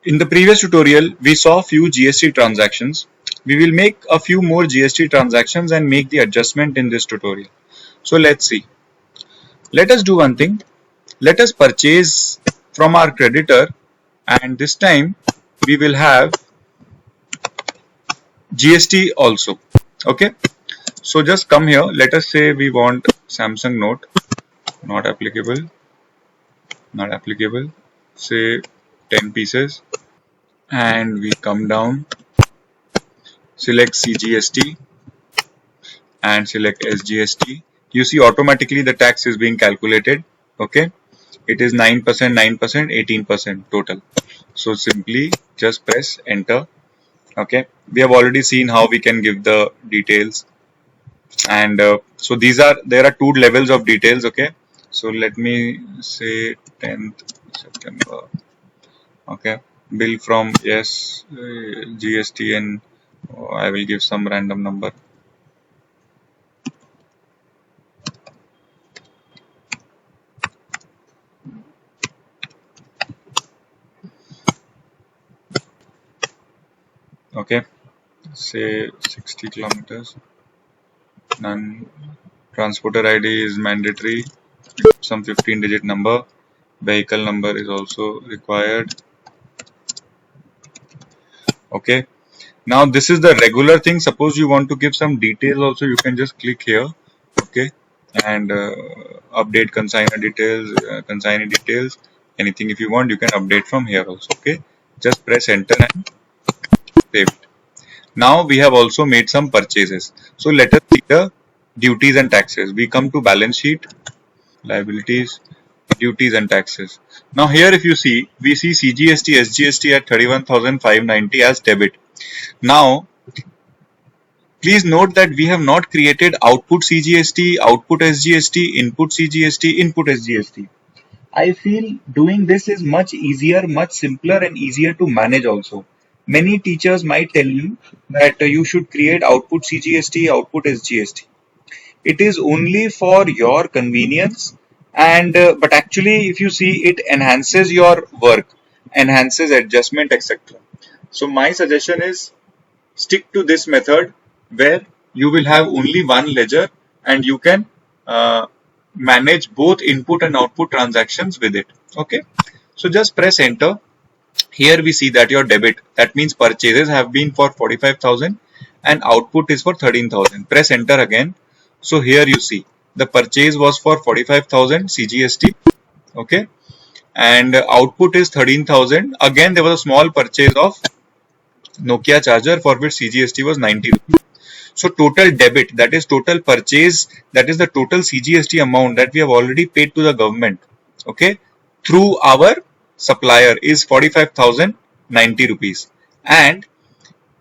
In the previous tutorial, we saw few GST transactions. We will make a few more GST transactions and make the adjustment in this tutorial. So let's see. Let us do one thing. Let us purchase from our creditor, and this time we will have GST also. Okay. So just come here. Let us say we want Samsung Note. Not applicable. Not applicable. Say 10 pieces. And we come down, select CGST and select SGST. You see automatically the tax is being calculated. Okay, it is 9%, 9%, 18% total. So simply just press enter. Okay, we have already seen how we can give the details, and so there are two levels of details. Okay, so let me say 10th September. Okay, bill from yes, GST, and I will give some random number. Okay, say 60 kilometers. None. Transporter ID is mandatory. Some 15-digit number. Vehicle number is also required. Okay. Now this is the regular thing. Suppose you want to give some details also, you can just click here. Okay, and update consignor details, consignee details. Anything if you want, you can update from here also. Okay, just press enter and save it. Now we have also made some purchases. So let us see the duties and taxes. We come to balance sheet, liabilities, duties and taxes. Now here if you see, we see CGST, SGST at 31,590 as debit. Now please note that we have not created output CGST, output SGST, input CGST, input SGST. I feel doing this is much easier, much simpler and easier to manage also. Many teachers might tell you that you should create output CGST, output SGST. It is only for your convenience, and but actually if you see, it enhances your work, enhances adjustment, etc. So my suggestion is stick to this method where you will have only one ledger and you can manage both input and output transactions with it. Okay, so just press enter. Here we see that your debit, that means purchases have been for 45,000 and output is for 13,000. Press enter again. So here you see the purchase was for 45,000 CGST. Okay, and output is 13,000. Again there was a small purchase of Nokia charger for which CGST was 90 rupees. So total debit, that is total purchase, that is the total CGST amount that we have already paid to the government, okay, through our supplier is 45,090 rupees, and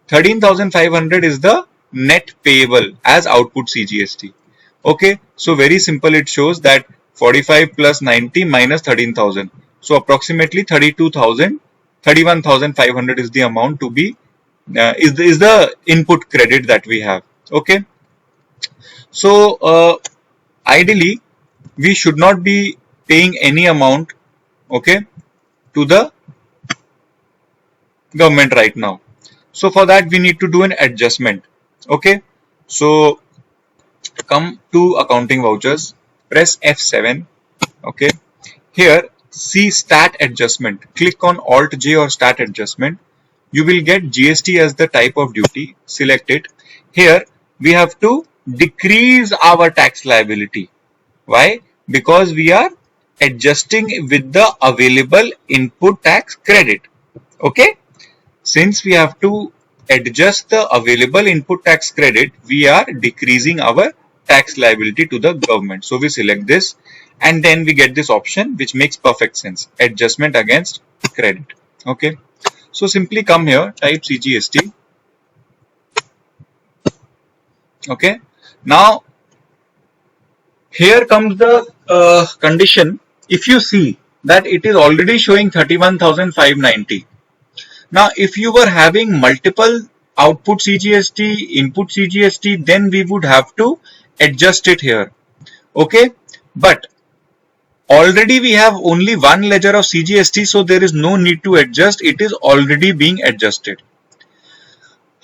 13,500 is the net payable as output CGST. Okay, so very simple, it shows that 45 plus 90 minus 13,000. So approximately 32,000, 31,500 is the amount to be is the input credit that we have. Okay, so ideally we should not be paying any amount, okay, to the government right now. So for that we need to do an adjustment. Okay, so come to accounting vouchers, press F7. Okay, here see stat adjustment, click on Alt J or stat adjustment. You will get GST as the type of duty. Select it. Here we have to decrease our tax liability. Why? Because we are adjusting with the available input tax credit. Okay, since we have to adjust the available input tax credit, we are decreasing our tax liability to the government. So we select this and then we get this option which makes perfect sense, adjustment against credit. Okay, so simply come here, type CGST. Okay, now here comes the condition. If you see that it is already showing 31,590. Now if you were having multiple output CGST, input CGST, then we would have to adjust it here. Okay, but already we have only one ledger of CGST, so there is no need to adjust. It is already being adjusted.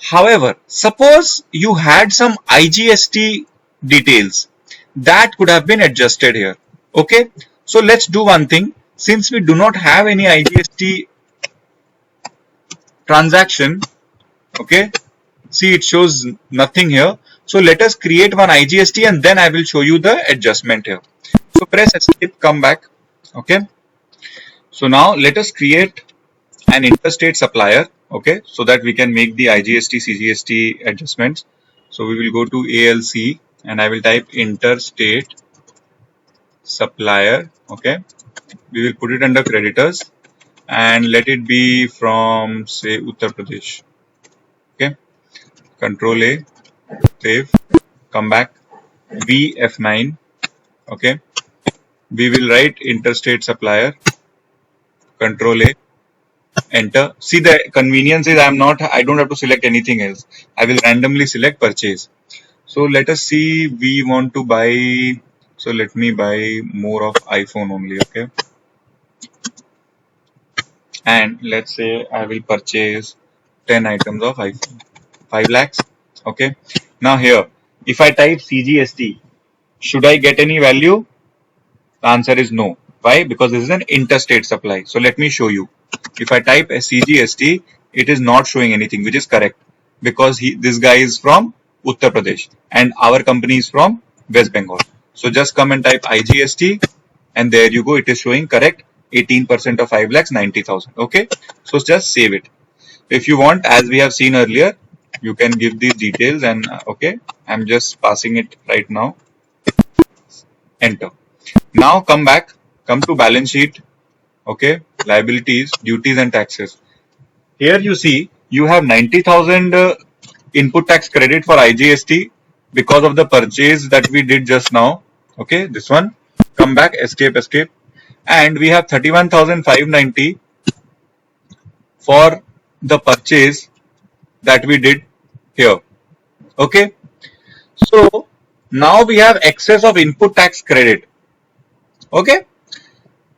However, suppose you had some IGST details that could have been adjusted here. Okay, so let's do one thing. Since we do not have any IGST transaction, okay, see it shows nothing here. So let us create one IGST and then I will show you the adjustment here. So press escape, come back. Okay, so now let us create an interstate supplier. Okay, so that we can make the IGST CGST adjustments. So we will go to ALC and I will type interstate supplier. Okay, we will put it under creditors and let it be from, say, Uttar Pradesh. Okay, Control A, save, come back, V F9. Okay, we will write interstate supplier, Control A, enter. See, the convenience is I don't have to select anything else. I will randomly select purchase. So let us see, we want to buy, so let me buy more of iPhone only. Okay, and let's say I will purchase 10 items of iPhone, 5 lakhs. Okay, now here if I type CGST, should I get any value? The answer is no. Why? Because this is an interstate supply. So let me show you. If I type a CGST, it is not showing anything, which is correct, because this guy is from Uttar Pradesh and our company is from West Bengal. So just come and type IGST and there you go, it is showing correct 18% of 5 lakhs 90,000. Okay, so just save it. If you want, as we have seen earlier, you can give these details and okay, I'm just passing it right now. Enter. Now come back, come to balance sheet. Okay, liabilities, duties and taxes. Here you see you have 90,000 input tax credit for IGST because of the purchase that we did just now. Okay, this one. Come back, escape, and we have 31,590 for the purchase that we did here. Okay, so now we have excess of input tax credit. Okay,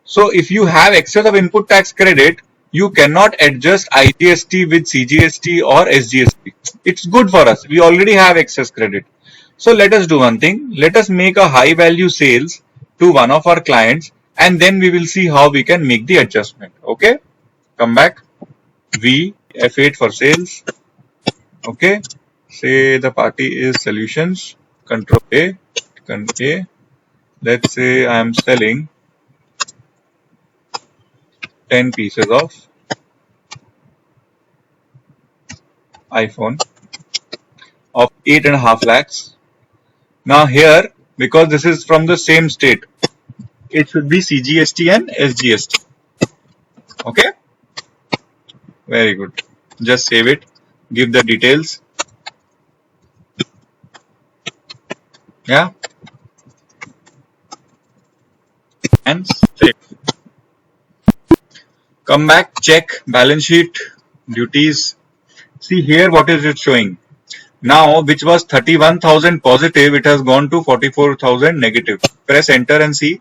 so if you have excess of input tax credit, you cannot adjust IGST with CGST or SGST. It's good for us. We already have excess credit. So let us do one thing. Let us make a high value sales to one of our clients and then we will see how we can make the adjustment. Okay, come back, V F8 for sales. Okay, say the party is solutions, Control A, let's say I am selling 10 pieces of iPhone of 8.5 lakhs. Now here, because this is from the same state, it should be CGST and SGST. Okay, very good. Just save it, give the details. Yeah, and save. Come back, check balance sheet, duties. See here what is it showing. Now which was 31,000 positive, it has gone to 44,000 negative. Press enter and see.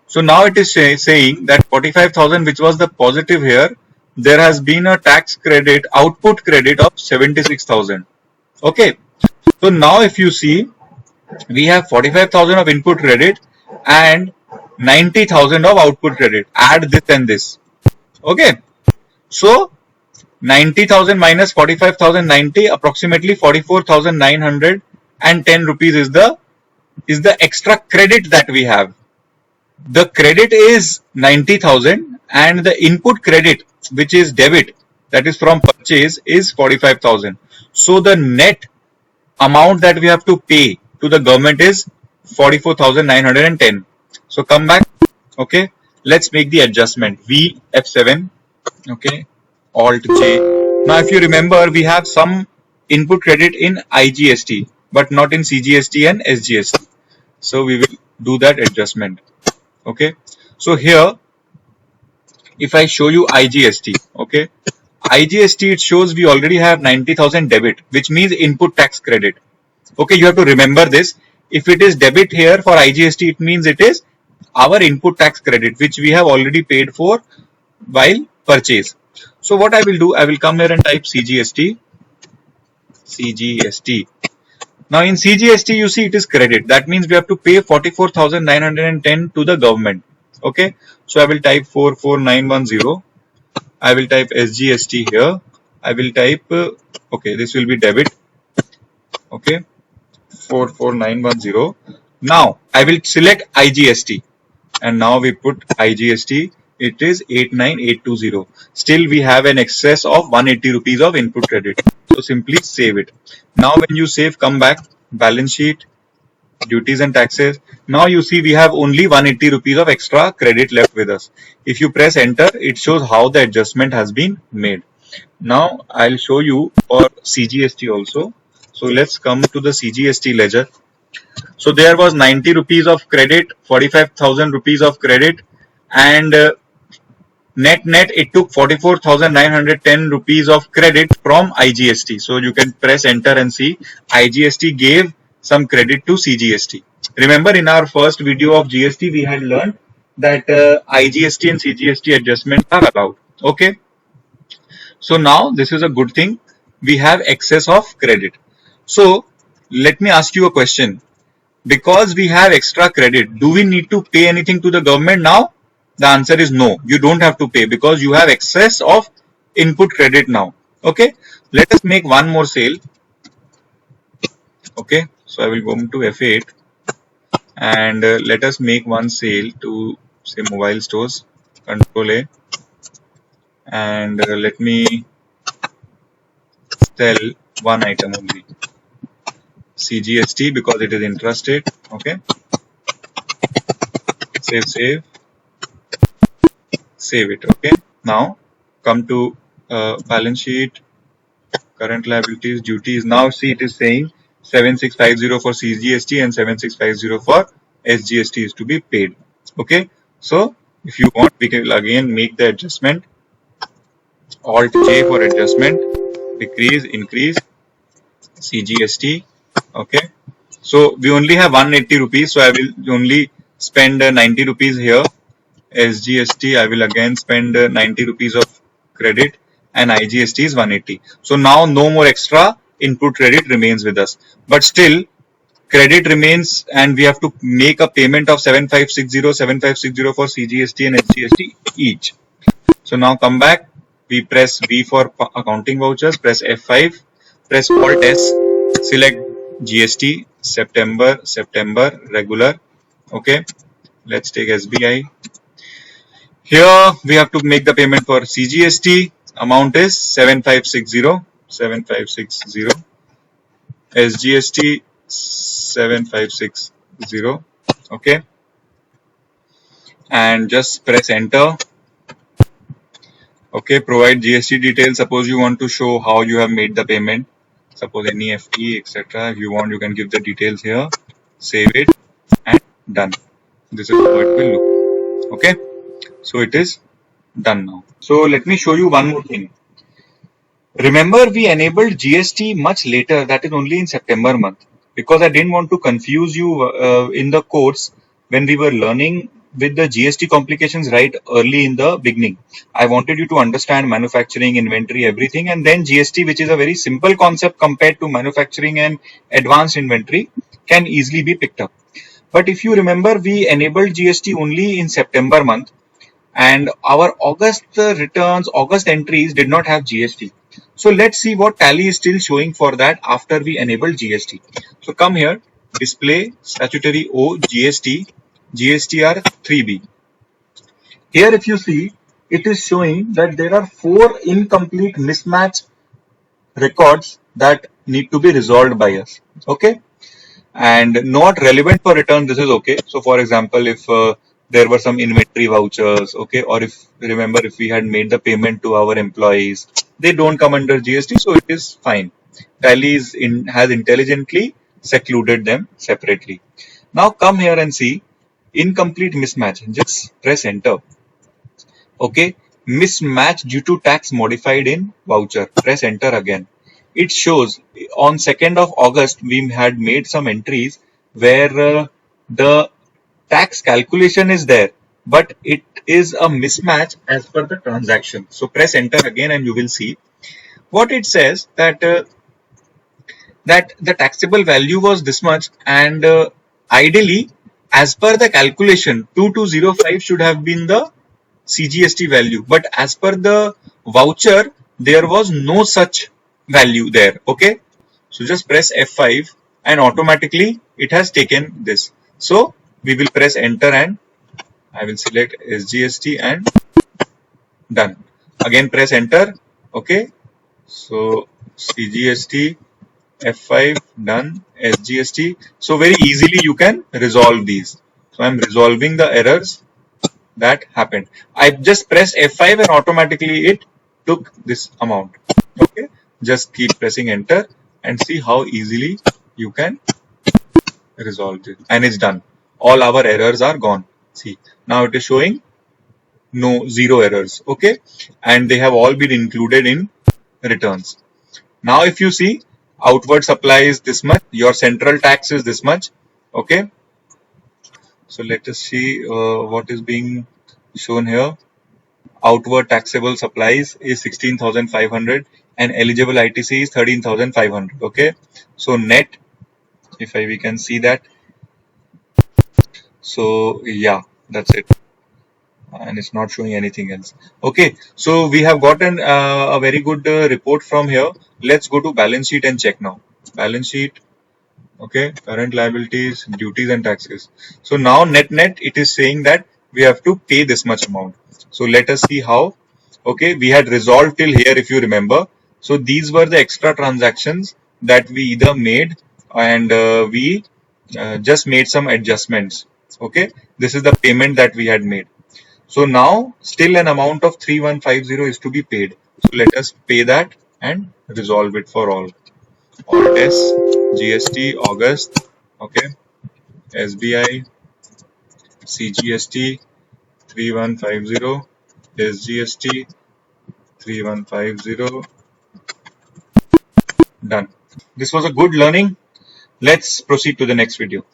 So now it is saying that 45,000 which was the positive here, there has been a tax credit, output credit of 76,000. Okay, so now if you see, we have 45,000 of input credit and 90,000 of output credit. Add this and this. Okay, so 90,000 minus 45,090, approximately 44,910 rupees is the extra credit that we have. The credit is 90,000 and the input credit, which is debit, that is from purchase, is 45,000. So the net amount that we have to pay to the government is 44,910. So come back. Okay, let's make the adjustment. V F7. Okay, Alt J. Now if you remember, we have some input credit in IGST but not in CGST and SGST. So we will do that adjustment. Okay, so here if I show you IGST, okay, IGST, it shows we already have 90,000 debit, which means input tax credit. Okay, you have to remember this. If it is debit here for IGST, it means it is our input tax credit, which we have already paid for while purchase. So what I will do, I will come here and type CGST. Now in CGST, you see it is credit. That means we have to pay 44,910 to the government. Okay. So I will type 44910. I will type SGST here. I will type, okay, this will be debit. Okay. 44910. Now I will select IGST. And now we put IGST. It is 89820. Still we have an excess of 180 rupees of input credit. So simply save it. Now when you save, come back, balance sheet, duties and taxes. Now you see we have only 180 rupees of extra credit left with us. If you press enter, it shows how the adjustment has been made. Now I'll show you for CGST also. So let's come to the CGST ledger. So there was 90 rupees of credit, 45,000 rupees of credit, and net it took 44,910 rupees of credit from IGST. So you can press enter and see IGST gave some credit to CGST. Remember in our first video of GST we had learned that IGST and CGST adjustments are allowed. Okay. So now this is a good thing. We have excess of credit. So let me ask you a question. Because we have extra credit, do we need to pay anything to the government now? The answer is no. You don't have to pay because you have excess of input credit now. Okay. Let us make one more sale. Okay. So I will go into F8 and let us make one sale to say mobile stores. Control A. And let me sell one item only. CGST because it is intrastate. Okay. Save it. Okay. Now come to balance sheet, current liabilities, duties. Now see it is saying 7650 for CGST and 7650 for SGST is to be paid. Okay. So if you want, we can again make the adjustment. Alt J for adjustment, decrease, increase, CGST. Okay. So we only have 180 rupees. So I will only spend 90 rupees here. SGST, I will again spend 90 rupees of credit and IGST is 180. So now no more extra input credit remains with us. But still credit remains and we have to make a payment of 7560 for CGST and SGST each. So now come back. We press V for accounting vouchers, press F5, press Alt S, select GST, September, regular. Okay. Let's take SBI. Here we have to make the payment for CGST. Amount is 7560. SGST 7560. Okay. And just press enter. Okay. Provide GST details. Suppose you want to show how you have made the payment. Suppose NEFT, etc. If you want, you can give the details here. Save it and done. This is how it will look. Okay. So it is done now. So let me show you one more thing. Remember we enabled GST much later, that is only in September month, because I didn't want to confuse you in the course when we were learning with the GST complications right early in the beginning. I wanted you to understand manufacturing, inventory, everything, and then GST, which is a very simple concept compared to manufacturing and advanced inventory, can easily be picked up. But if you remember, we enabled GST only in September month. And our August returns, August entries did not have GST. So let's see what Tally is still showing for that after we enable GST. So come here, display statutory O GST, GSTR 3B. Here if you see, it is showing that there are 4 incomplete mismatch records that need to be resolved by us. Okay. And not relevant for return, this is okay. So for example, if there were some inventory vouchers, okay, or if remember if we had made the payment to our employees, they don't come under GST, so it is fine. Tally has intelligently secluded them separately. Now come here and see incomplete mismatch. Just press enter. Okay, mismatch due to tax modified in voucher. Press enter again. It shows on 2nd of August we had made some entries where the tax calculation is there, but it is a mismatch as per the transaction. So press enter again and you will see what it says, that the taxable value was this much, and ideally as per the calculation 2205 should have been the CGST value, but as per the voucher there was no such value there. Okay, so just press F5 and automatically it has taken this. So we will press enter and I will select SGST and done. Again press enter. Okay, so CGST, F5, done, SGST. So very easily you can resolve these. So I'm resolving the errors that happened. I just pressed F5 and automatically it took this amount. Okay, just keep pressing enter and see how easily you can resolve this. And it's done. All our errors are gone. See, now it is showing zero errors. Okay, and they have all been included in returns. Now if you see, outward supply is this much, your central tax is this much. Okay, so let us see what is being shown here. Outward taxable supplies is 16,500 and eligible ITC is 13,500. Okay, so net, if we can see that. So yeah, that's it, and it's not showing anything else. Okay, so we have gotten a very good report from here. Let's go to balance sheet and check now. Balance sheet. Okay, current liabilities, duties and taxes. So now net it is saying that we have to pay this much amount. So let us see how. Okay, we had resolved till here if you remember. So these were the extra transactions that we either made and we just made some adjustments. Okay, this is the payment that we had made. So now still an amount of 3150 is to be paid. So let us pay that and resolve it for all. Alt S, GST, August, okay, SBI, CGST 3150, SGST 3150, done. This was a good learning. Let's proceed to the next video.